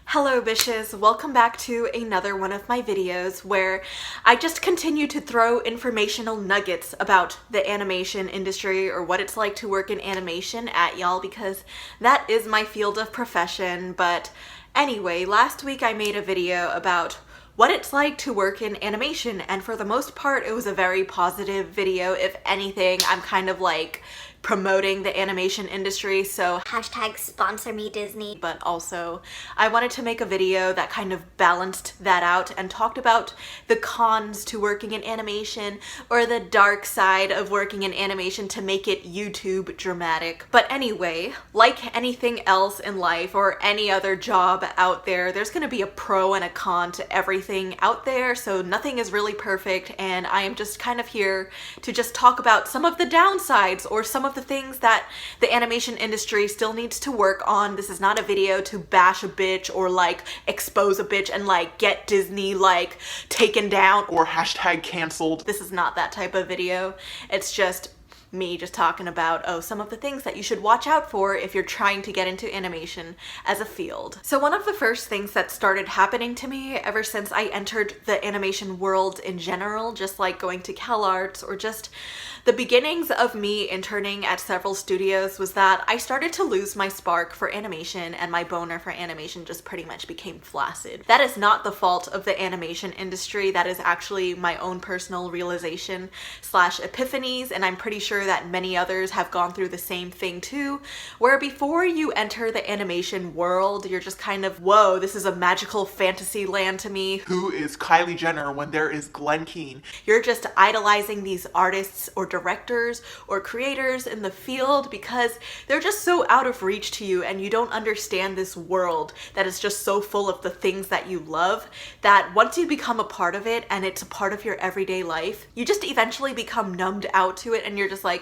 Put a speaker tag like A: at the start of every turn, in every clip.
A: Hello bitches, welcome back to another one of my videos where I just continue to throw informational nuggets about the animation industry or what it's like to work in animation at y'all because that is my field of profession. But anyway, last week I made a video about what it's like to work in animation, and for the most part it was a very positive video. If anything, I'm kind of like promoting the animation industry, so
B: hashtag sponsor me Disney.
A: But also I wanted to make a video that kind of balanced that out and talked about the cons to working in animation or the dark side of working in animation to make it YouTube dramatic. But anyway, like anything else in life or any other job out there, there's gonna be a pro and a con to everything out there, so nothing is really perfect, and I am just kind of here to just talk about some of the downsides or some of the things that the animation industry still needs to work on. This is not a video to bash a bitch or like expose a bitch and like get Disney like taken down
C: or hashtag canceled.
A: This is not that type of video. It's just me just talking about, some of the things that you should watch out for if you're trying to get into animation as a field. So one of the first things that started happening to me ever since I entered the animation world in general, just like going to CalArts or just the beginnings of me interning at several studios, was that I started to lose my spark for animation and my boner for animation just pretty much became flaccid. That is not the fault of the animation industry. That is actually my own personal realization slash epiphanies, and I'm pretty sure that many others have gone through the same thing too, where before you enter the animation world, you're just kind of, whoa, this is a magical fantasy land to me.
C: Who is Kylie Jenner when there is Glenn Keane?
A: You're just idolizing these artists or directors or creators in the field because they're just so out of reach to you, and you don't understand this world that is just so full of the things that you love, that once you become a part of it and it's a part of your everyday life, you just eventually become numbed out to it, and you're just like,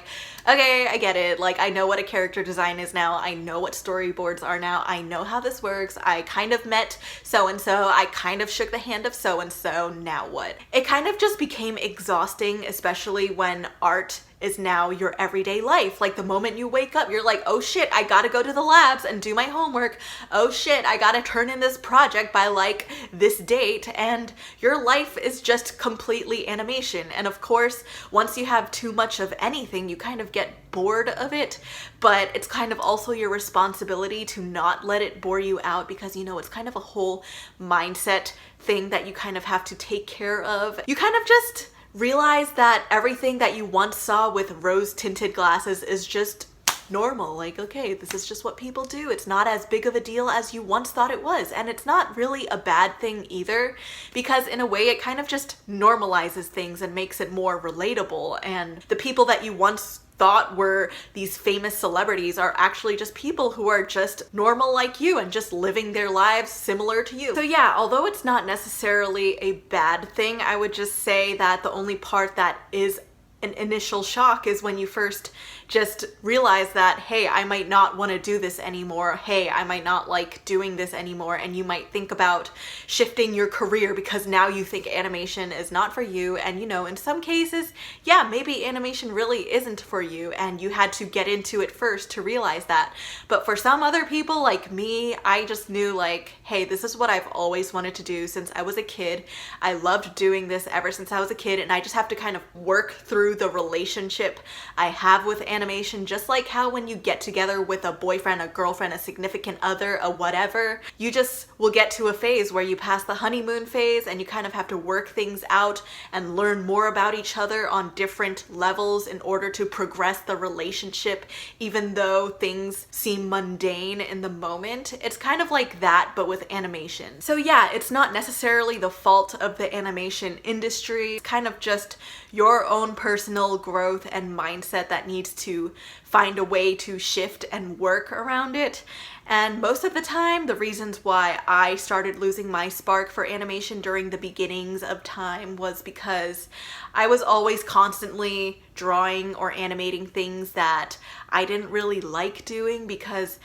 A: okay, I get it. Like, I know what a character design is now. I know what storyboards are now. I know how this works. I kind of met so-and-so. I kind of shook the hand of so-and-so. Now what? It kind of just became exhausting, especially when art is now your everyday life. Like, the moment you wake up, you're like, oh shit, I gotta go to the labs and do my homework. Oh shit, I gotta turn in this project by like this date, and your life is just completely animation. And of course, once you have too much of anything, you kind of get bored of it, but it's kind of also your responsibility to not let it bore you out, because you know, it's kind of a whole mindset thing that you kind of have to take care of. You kind of just realize that everything that you once saw with rose-tinted glasses is just normal. Like, okay, this is just what people do. It's not as big of a deal as you once thought it was. And it's not really a bad thing either, because in a way it kind of just normalizes things and makes it more relatable. And the people that you once thought were these famous celebrities are actually just people who are just normal like you and just living their lives similar to you. So yeah, although it's not necessarily a bad thing, I would just say that the only part that is an initial shock is when you first just realize that, hey, I might not want to do this anymore. Hey, I might not like doing this anymore. And you might think about shifting your career because now you think animation is not for you. And you know, in some cases, yeah, maybe animation really isn't for you and you had to get into it first to realize that. But for some other people like me, I just knew like, hey, this is what I've always wanted to do since I was a kid. I loved doing this ever since I was a kid, and I just have to kind of work through the relationship I have with animation, just like how when you get together with a boyfriend, a girlfriend, a significant other, a whatever, you just will get to a phase where you pass the honeymoon phase and you kind of have to work things out and learn more about each other on different levels in order to progress the relationship, even though things seem mundane in the moment. It's kind of like that, but with animation. So yeah, it's not necessarily the fault of the animation industry. It's kind of just your own personal growth and mindset that needs to find a way to shift and work around it. And most of the time, the reasons why I started losing my spark for animation during the beginnings of time was because I was always constantly drawing or animating things that I didn't really like doing, because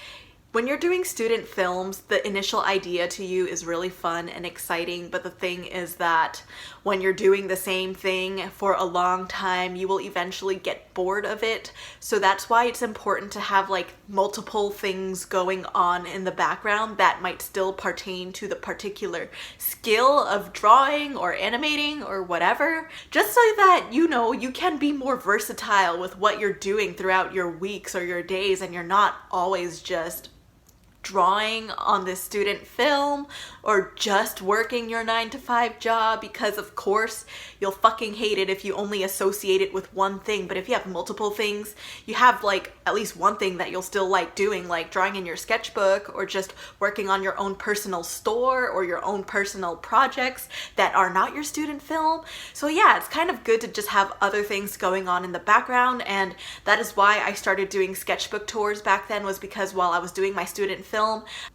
A: When you're doing student films, the initial idea to you is really fun and exciting, but the thing is that when you're doing the same thing for a long time, you will eventually get bored of it. So that's why it's important to have like multiple things going on in the background that might still pertain to the particular skill of drawing or animating or whatever, just so that you know you can be more versatile with what you're doing throughout your weeks or your days, and you're not always just drawing on this student film or just working your 9-to-5 job, because of course you'll fucking hate it if you only associate it with one thing. But if you have multiple things, you have like at least one thing that you'll still like doing, like drawing in your sketchbook or just working on your own personal store or your own personal projects that are not your student film. So yeah, it's kind of good to just have other things going on in the background, and that is why I started doing sketchbook tours back then, was because while I was doing my student film,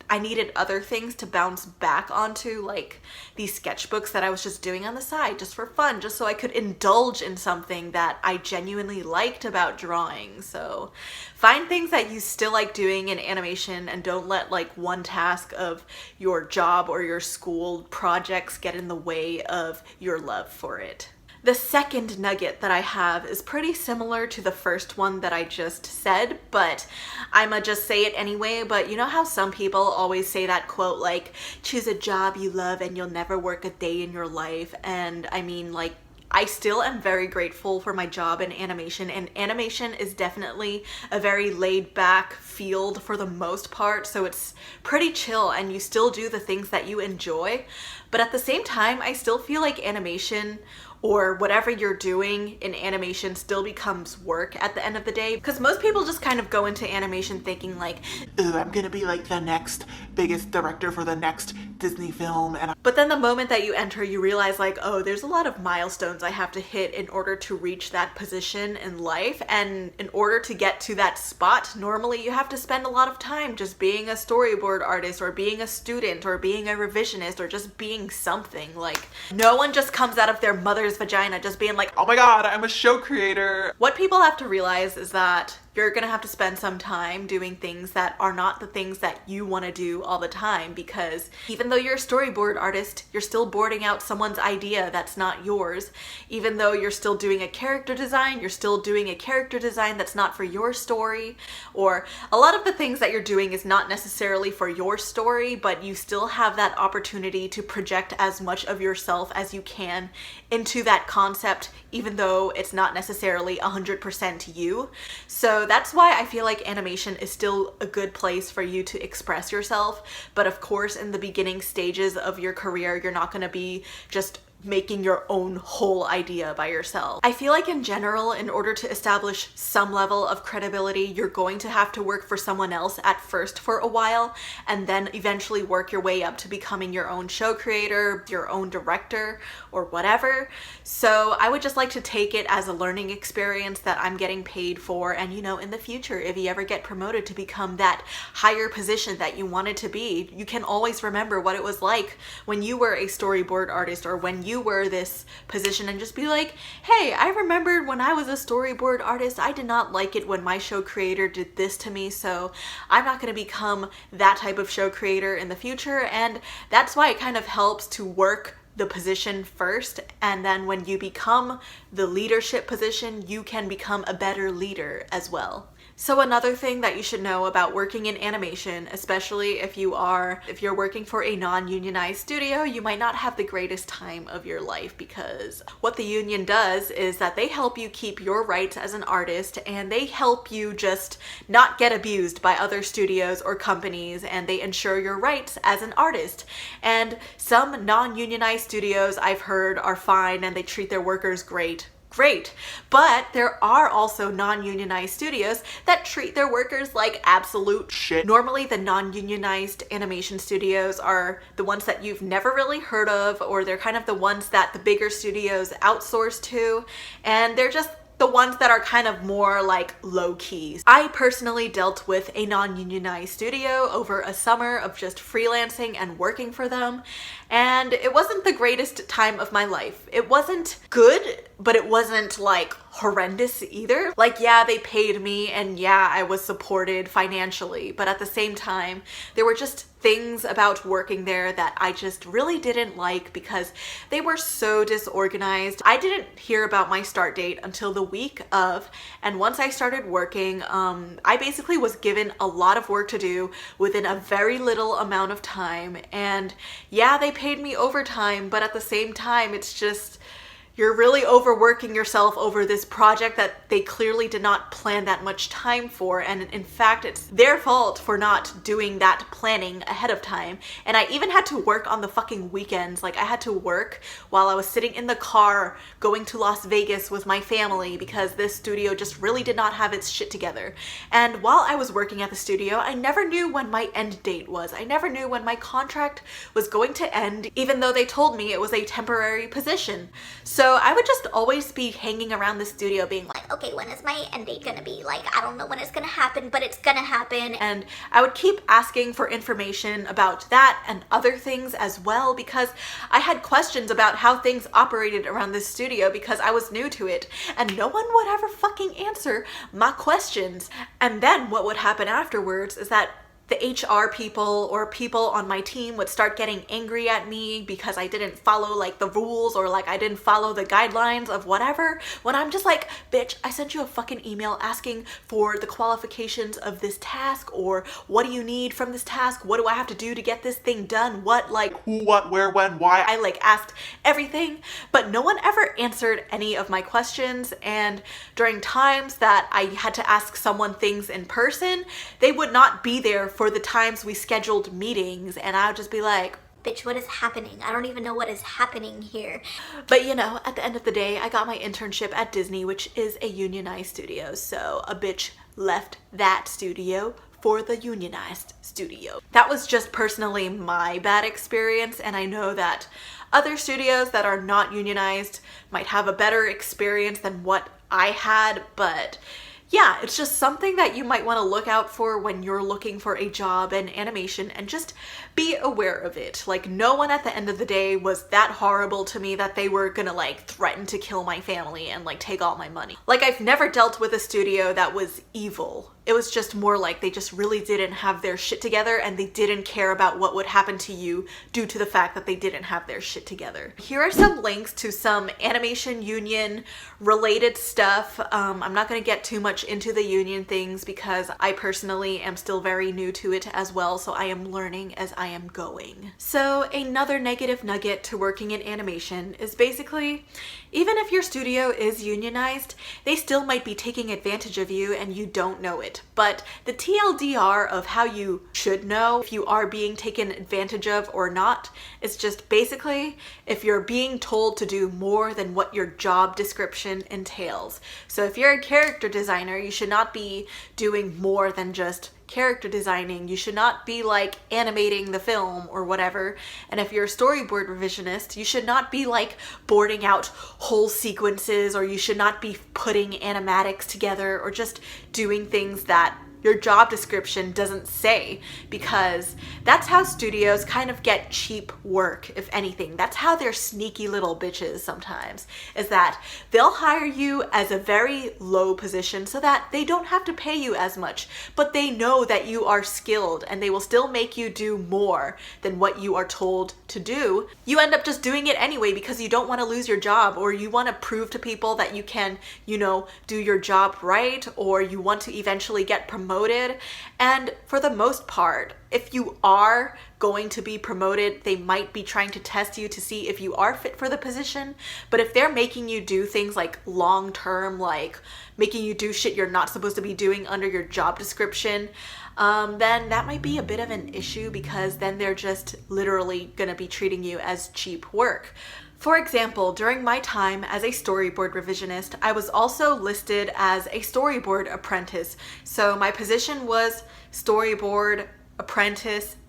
A: I needed other things to bounce back onto, like these sketchbooks that I was just doing on the side just for fun, just so I could indulge in something that I genuinely liked about drawing. So find things that you still like doing in animation, and don't let like one task of your job or your school projects get in the way of your love for it. The second nugget that I have is pretty similar to the first one that I just said, but I'ma just say it anyway. But you know how some people always say that quote like, choose a job you love and you'll never work a day in your life? And I mean, like, I still am very grateful for my job in animation, and animation is definitely a very laid back field for the most part, so it's pretty chill and you still do the things that you enjoy. But at the same time, I still feel like animation or whatever you're doing in animation still becomes work at the end of the day, because most people just kind of go into animation thinking like,
C: ooh, I'm gonna be like the next biggest director for the next Disney film.
A: But then the moment that you enter, you realize like, oh, there's a lot of milestones I have to hit in order to reach that position in life. And in order to get to that spot, normally you have to spend a lot of time just being a storyboard artist or being a student or being a revisionist or just being something. Like, no one just comes out of their mother's vagina just being like,
C: oh my god, I'm a show creator.
A: What people have to realize is that you're gonna have to spend some time doing things that are not the things that you want to do all the time, because even though you're a storyboard artist, you're still boarding out someone's idea that's not yours. Even though you're still doing a character design, you're still doing a character design that's not for your story, or a lot of the things that you're doing is not necessarily for your story, but you still have that opportunity to project as much of yourself as you can into that concept, even though it's not necessarily 100% you. So that's why I feel like animation is still a good place for you to express yourself. But of course, in the beginning stages of your career, you're not going to be just making your own whole idea by yourself. I feel like in general, in order to establish some level of credibility, you're going to have to work for someone else at first for a while, and then eventually work your way up to becoming your own show creator, your own director, or whatever. So I would just like to take it as a learning experience that I'm getting paid for, and you know, in the future, if you ever get promoted to become that higher position that you wanted to be, you can always remember what it was like when you were a storyboard artist or when you were this position, and just be like, hey, I remembered when I was a storyboard artist, I did not like it when my show creator did this to me, so I'm not going to become that type of show creator in the future. And that's why it kind of helps to work the position first, and then when you become the leadership position, you can become a better leader as well. So another thing that you should know about working in animation, especially if you're working for a non-unionized studio, you might not have the greatest time of your life, because what the union does is that they help you keep your rights as an artist, and they help you just not get abused by other studios or companies, and they ensure your rights as an artist. And some non-unionized studios I've heard are fine and they treat their workers great. But there are also non-unionized studios that treat their workers like absolute shit. Normally the non-unionized animation studios are the ones that you've never really heard of, or they're kind of the ones that the bigger studios outsource to, and they're just the ones that are kind of more like low key. I personally dealt with a non-unionized studio over a summer of just freelancing and working for them, and it wasn't the greatest time of my life. It wasn't good, but it wasn't like horrendous either. Like, yeah, they paid me and yeah, I was supported financially, but at the same time, there were just things about working there that I just really didn't like because they were so disorganized. I didn't hear about my start date until the week of, and once I started working, I basically was given a lot of work to do within a very little amount of time. And yeah, they paid me overtime, but at the same time, it's just, you're really overworking yourself over this project that they clearly did not plan that much time for. And in fact, it's their fault for not doing that planning ahead of time. And I even had to work on the fucking weekends. Like, I had to work while I was sitting in the car going to Las Vegas with my family because this studio just really did not have its shit together. And while I was working at the studio, I never knew when my end date was. I never knew when my contract was going to end, even though they told me it was a temporary position. So I would just always be hanging around the studio being like,
B: okay, when is my end date gonna be? Like, I don't know when it's gonna happen, but it's gonna happen.
A: And I would keep asking for information about that and other things as well because I had questions about how things operated around this studio because I was new to it and no one would ever fucking answer my questions. And then what would happen afterwards is that the HR people or people on my team would start getting angry at me because I didn't follow like the rules or like I didn't follow the guidelines of whatever, when I'm just like, bitch, I sent you a fucking email asking for the qualifications of this task, or what do you need from this task? What do I have to do to get this thing done? What, like,
C: Who, what, where, when, why?
A: I like asked everything, but no one ever answered any of my questions. And during times that I had to ask someone things in person, they would not be there for the times we scheduled meetings, and I would just be like,
B: bitch, what is happening? I don't even know what is happening here.
A: But you know, at the end of the day, I got my internship at Disney, which is a unionized studio, so a bitch left that studio for the Unionized Studio. That was just personally my bad experience, and I know that other studios that are not unionized might have a better experience than what I had, but yeah, it's just something that you might want to look out for when you're looking for a job in animation, and just be aware of it. Like, no one at the end of the day was that horrible to me that they were gonna like threaten to kill my family and like take all my money. Like, I've never dealt with a studio that was evil. It was just more like they just really didn't have their shit together and they didn't care about what would happen to you due to the fact that they didn't have their shit together. Here are some links to some animation union related stuff. I'm not gonna get too much into the union things because I personally am still very new to it as well, so I am learning as I am going. So another negative nugget to working in animation is basically, even if your studio is unionized, they still might be taking advantage of you and you don't know it. But the TLDR of how you should know if you are being taken advantage of or not is just basically if you're being told to do more than what your job description entails. So if you're a character designer, you should not be doing more than just character designing. You should not be like animating the film or whatever. And if you're a storyboard revisionist, you should not be like boarding out whole sequences, or you should not be putting animatics together or just doing things that your job description doesn't say, because that's how studios kind of get cheap work, if anything. That's how they're sneaky little bitches sometimes, is that they'll hire you as a very low position so that they don't have to pay you as much, but they know that you are skilled and they will still make you do more than what you are told to do. You end up just doing it anyway because you don't want to lose your job, or you want to prove to people that you can, you know, do your job right, or you want to eventually get promoted. And for the most part, if you are going to be promoted, they might be trying to test you to see if you are fit for the position. But if they're making you do things like long term, like making you do shit you're not supposed to be doing under your job description, then that might be a bit of an issue, because then they're just literally gonna be treating you as cheap work. For example, during my time as a storyboard revisionist, I was also listed as a storyboard apprentice. So my position was storyboard apprentice /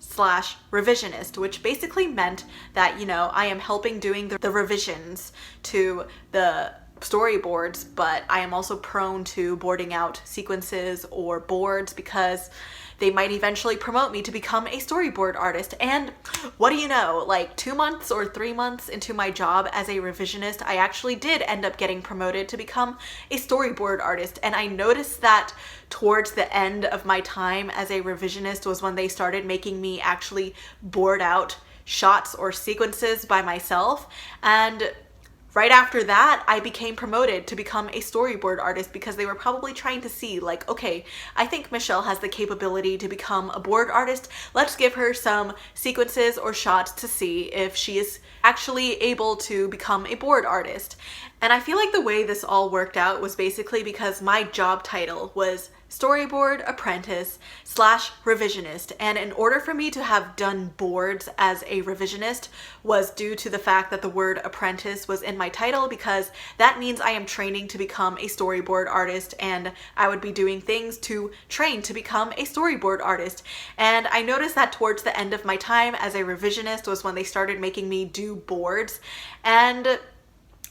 A: revisionist, which basically meant that, you know, I am helping doing the revisions to the storyboards, but I am also prone to boarding out sequences or boards because, they might eventually promote me to become a storyboard artist. And what do you know, like 2 months or 3 months into my job as a revisionist, I actually did end up getting promoted to become a storyboard artist. And I noticed that towards the end of my time as a revisionist was when they started making me actually board out shots or sequences by myself. And right after that, I became promoted to become a storyboard artist because they were probably trying to see, like, okay, I think Michelle has the capability to become a board artist. Let's give her some sequences or shots to see if she is actually able to become a board artist. And I feel like the way this all worked out was basically because my job title was Storyboard Apprentice / revisionist, and in order for me to have done boards as a revisionist was due to the fact that the word apprentice was in my title, because that means I am training to become a storyboard artist, and I would be doing things to train to become a storyboard artist. And I noticed that towards the end of my time as a revisionist was when they started making me do boards, and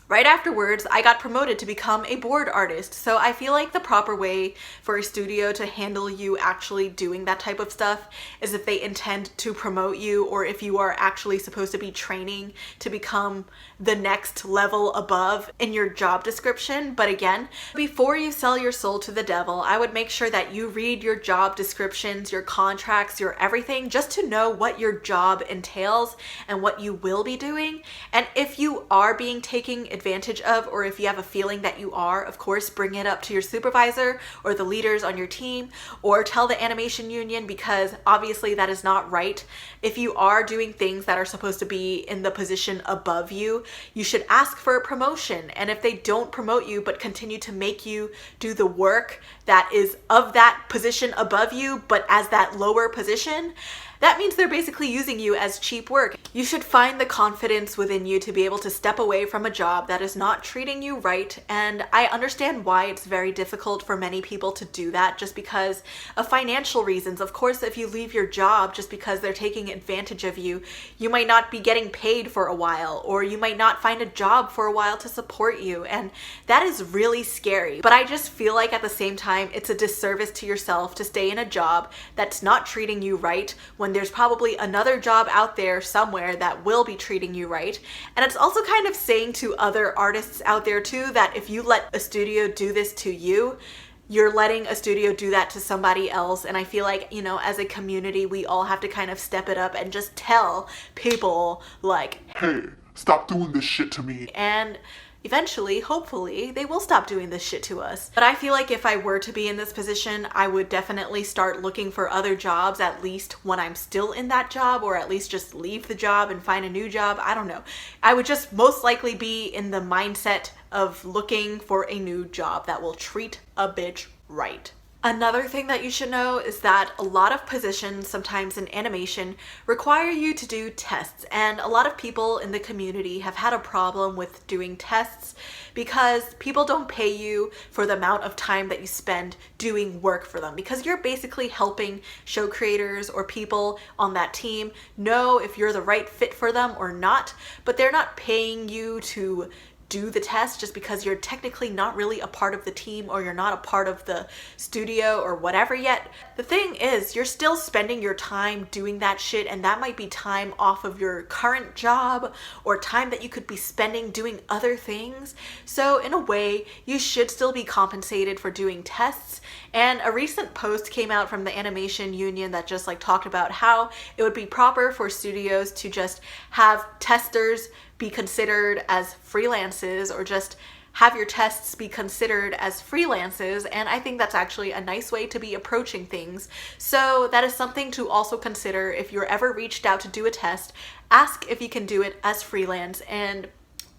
A: right afterwards, I got promoted to become a board artist. So I feel like the proper way for a studio to handle you actually doing that type of stuff is if they intend to promote you, or if you are actually supposed to be training to become the next level above in your job description. But again, before you sell your soul to the devil, I would make sure that you read your job descriptions, your contracts, your everything, just to know what your job entails and what you will be doing. And if you are being taken advantage of, or if you have a feeling that you are, of course, bring it up to your supervisor or the leaders on your team, or tell the animation union, because obviously that is not right. If you are doing things that are supposed to be in the position above you, you should ask for a promotion. And if they don't promote you but continue to make you do the work that is of that position above you but as that lower position, that means they're basically using you as cheap work. You should find the confidence within you to be able to step away from a job that is not treating you right. And I understand why it's very difficult for many people to do that, just because of financial reasons. Of course, if you leave your job just because they're taking advantage of you, you might not be getting paid for a while, or you might not find a job for a while to support you. And that is really scary. But I just feel like at the same time, it's a disservice to yourself to stay in a job that's not treating you right when there's probably another job out there somewhere that will be treating you right. And it's also kind of saying to other artists out there too, that if you let a studio do this to you, you're letting a studio do that to somebody else. And I feel like, you know, as a community, we all have to kind of step it up and just tell people, like,
C: hey, stop doing this shit to me.
A: And eventually, hopefully, they will stop doing this shit to us. But I feel like if I were to be in this position, I would definitely start looking for other jobs, at least when I'm still in that job, or at least just leave the job and find a new job. I don't know. I would just most likely be in the mindset of looking for a new job that will treat a bitch right. Another thing that you should know is that a lot of positions, sometimes in animation, require you to do tests, and a lot of people in the community have had a problem with doing tests because people don't pay you for the amount of time that you spend doing work for them, because you're basically helping show creators or people on that team know if you're the right fit for them or not, but they're not paying you to do the test just because you're technically not really a part of the team, or you're not a part of the studio or whatever yet. The thing is, you're still spending your time doing that shit, and that might be time off of your current job or time that you could be spending doing other things. So in a way, you should still be compensated for doing tests. And a recent post came out from the animation union that just talked about how it would be proper for studios to just have testers be considered as freelances, or just have your tests be considered as freelances. And I think that's actually a nice way to be approaching things. So that is something to also consider. If you're ever reached out to do a test, ask if you can do it as freelance, and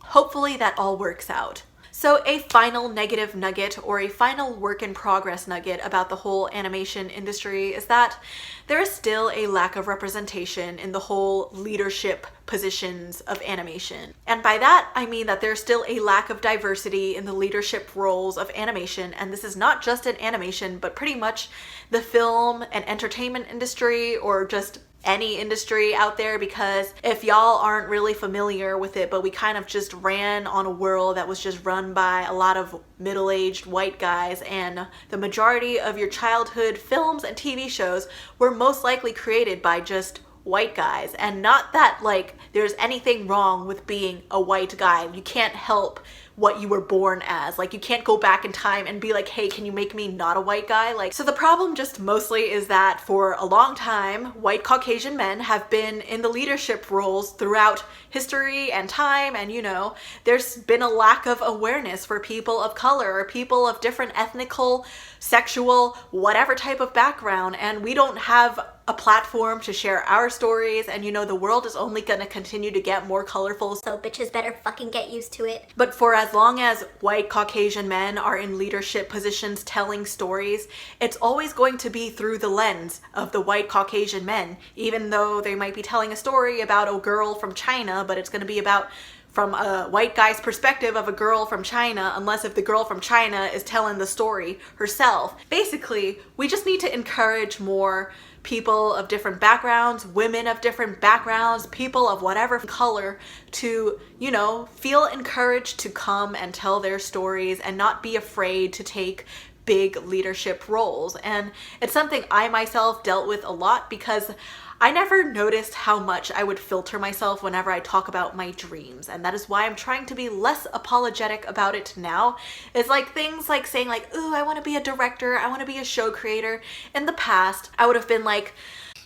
A: hopefully that all works out. So a final negative nugget, or a final work in progress nugget about the whole animation industry, is that there is still a lack of representation in the whole leadership positions of animation. And by that, I mean that there's still a lack of diversity in the leadership roles of animation. And this is not just in animation, but pretty much the film and entertainment industry, or just any industry out there, because if y'all aren't really familiar with it, but we kind of just ran on a world that was just run by a lot of middle-aged white guys, and the majority of your childhood films and TV shows were most likely created by just white guys. And not that like there's anything wrong with being a white guy. You can't help what you were born as. Like, you can't go back in time and be like, hey, can you make me not a white guy? Like, so the problem just mostly is that for a long time, white Caucasian men have been in the leadership roles throughout history and time, and you know, there's been a lack of awareness for people of color or people of different ethnical, sexual, whatever type of background, and we don't have a platform to share our stories, and you know, the world is only gonna continue to get more colorful.
B: So bitches better fucking get used to it.
A: But for as long as white Caucasian men are in leadership positions telling stories, it's always going to be through the lens of the white Caucasian men, even though they might be telling a story about a girl from China, but it's gonna be about from a white guy's perspective of a girl from China, unless if the girl from China is telling the story herself. Basically, we just need to encourage more people of different backgrounds, women of different backgrounds, people of whatever color to, you know, feel encouraged to come and tell their stories and not be afraid to take big leadership roles. And it's something I myself dealt with a lot, because I never noticed how much I would filter myself whenever I talk about my dreams, and that is why I'm trying to be less apologetic about it now. It's like things like saying like, ooh, I want to be a director, I want to be a show creator. In the past, I would have been like,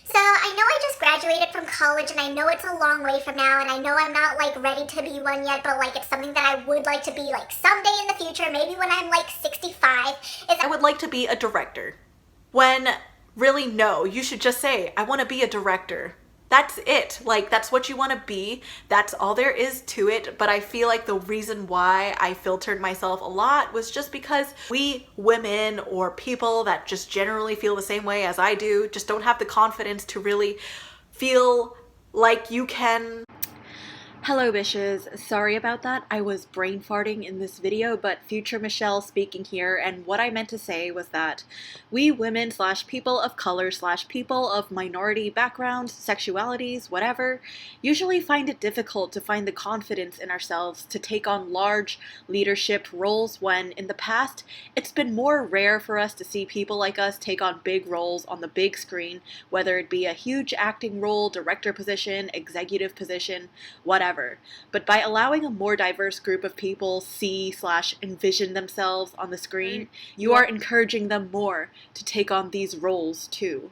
B: so I know I just graduated from college, and I know it's a long way from now, and I know I'm not like ready to be one yet, but like it's something that I would like to be like someday in the future, maybe when I'm like 65.
A: I would like to be a director. When really, no, you should just say, I want to be a director. That's it. Like, that's what you want to be. That's all there is to it. But I feel like the reason why I filtered myself a lot was just because we women, or people that just generally feel the same way as I do, just don't have the confidence to really feel like you can. Hello bitches, sorry about that. I was brain farting in this video, but future Michelle speaking here, and what I meant to say was that we women / people of color / people of minority backgrounds, sexualities, whatever, usually find it difficult to find the confidence in ourselves to take on large leadership roles, when in the past it's been more rare for us to see people like us take on big roles on the big screen, whether it be a huge acting role, director position, executive position, whatever. But by allowing a more diverse group of people see / envision themselves on the screen, you are encouraging them more to take on these roles too.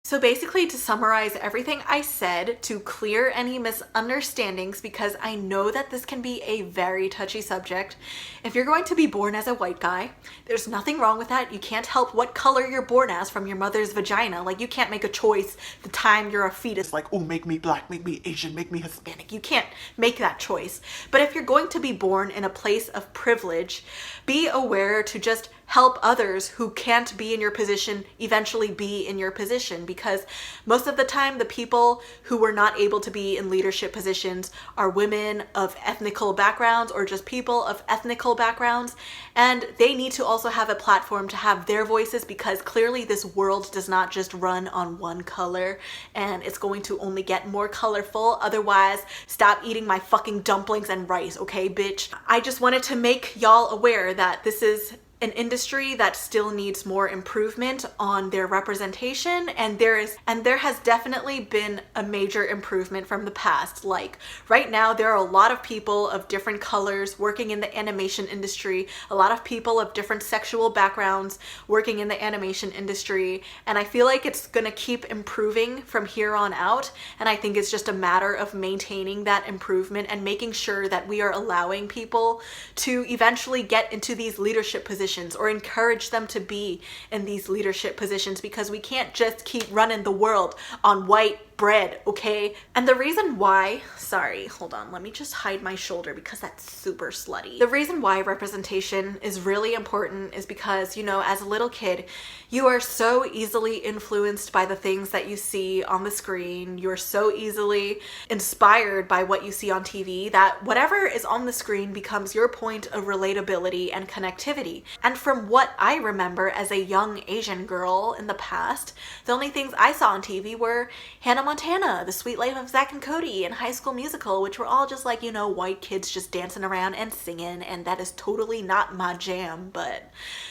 A: So basically, to summarize everything I said, to clear any misunderstandings, because I know that this can be a very touchy subject, if you're going to be born as a white guy, there's nothing wrong with that. You can't help what color you're born as from your mother's vagina. Like, you can't make a choice the time you're a fetus.
C: It's like, oh, make me black, make me Asian, make me Hispanic.
A: You can't make that choice. But if you're going to be born in a place of privilege, be aware to just help others who can't be in your position eventually be in your position, because most of the time the people who were not able to be in leadership positions are women of ethnical backgrounds, or just people of ethnical backgrounds, and they need to also have a platform to have their voices, because clearly this world does not just run on one color, and it's going to only get more colorful. Otherwise, stop eating my fucking dumplings and rice, okay, bitch? I just wanted to make y'all aware that this is an industry that still needs more improvement on their representation, and there has definitely been a major improvement from the past. Like, right now there are a lot of people of different colors working in the animation industry, a lot of people of different sexual backgrounds working in the animation industry, and I feel like it's gonna keep improving from here on out, and I think it's just a matter of maintaining that improvement and making sure that we are allowing people to eventually get into these leadership positions, or encourage them to be in these leadership positions, because we can't just keep running the world on white bread, okay? And the reason why, sorry, hold on, let me just hide my shoulder because that's super slutty. The reason why representation is really important is because, you know, as a little kid, you are so easily influenced by the things that you see on the screen. You're so easily inspired by what you see on TV that whatever is on the screen becomes your point of relatability and connectivity. And from what I remember as a young Asian girl in the past, the only things I saw on TV were Hannah Montana, The Sweet Life of Zack and Cody, and High School Musical, which were all just like, you know, white kids just dancing around and singing, and that is totally not my jam. But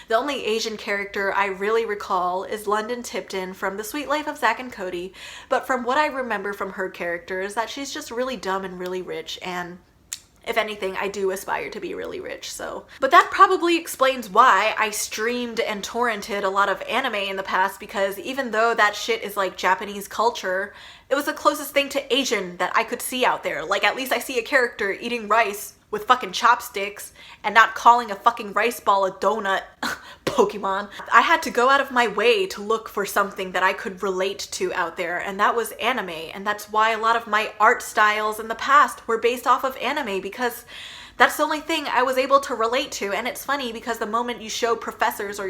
A: the only Asian character I really recall is London Tipton from The Sweet Life of Zack and Cody, but from what I remember from her character is that she's just really dumb and really rich, and if anything, I do aspire to be really rich, so. But that probably explains why I streamed and torrented a lot of anime in the past, because even though that shit is like Japanese culture, it was the closest thing to Asian that I could see out there. Like, at least I see a character eating rice with fucking chopsticks and not calling a fucking rice ball a donut. Pokemon. I had to go out of my way to look for something that I could relate to out there, and that was anime. And that's why a lot of my art styles in the past were based off of anime, because that's the only thing I was able to relate to. And it's funny because the moment you show professors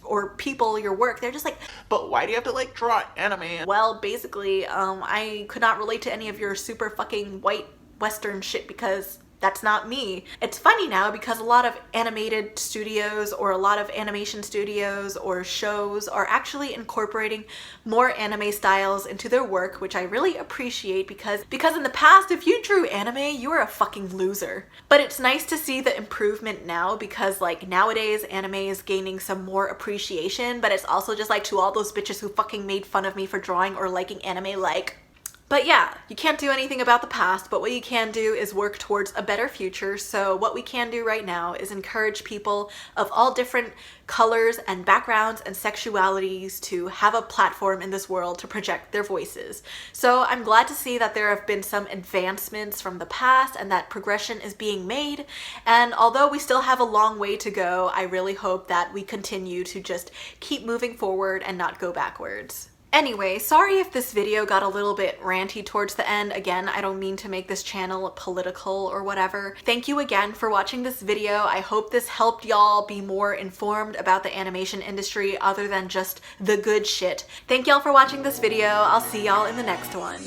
A: or people your work, they're just like,
C: but why do you have to like draw anime?
A: Well, basically, I could not relate to any of your super fucking white Western shit because that's not me. It's funny now because a lot of animated studios or a lot of animation studios or shows are actually incorporating more anime styles into their work, which I really appreciate because in the past, if you drew anime, you were a fucking loser. But it's nice to see the improvement now because like nowadays anime is gaining some more appreciation, but it's also just like to all those bitches who fucking made fun of me for drawing or liking anime, like, but yeah, you can't do anything about the past, but what you can do is work towards a better future. So what we can do right now is encourage people of all different colors and backgrounds and sexualities to have a platform in this world to project their voices. So I'm glad to see that there have been some advancements from the past and that progression is being made. And although we still have a long way to go, I really hope that we continue to just keep moving forward and not go backwards. Anyway, sorry if this video got a little bit ranty towards the end. Again, I don't mean to make this channel political or whatever. Thank you again for watching this video. I hope this helped y'all be more informed about the animation industry other than just the good shit. Thank y'all for watching this video. I'll see y'all in the next one.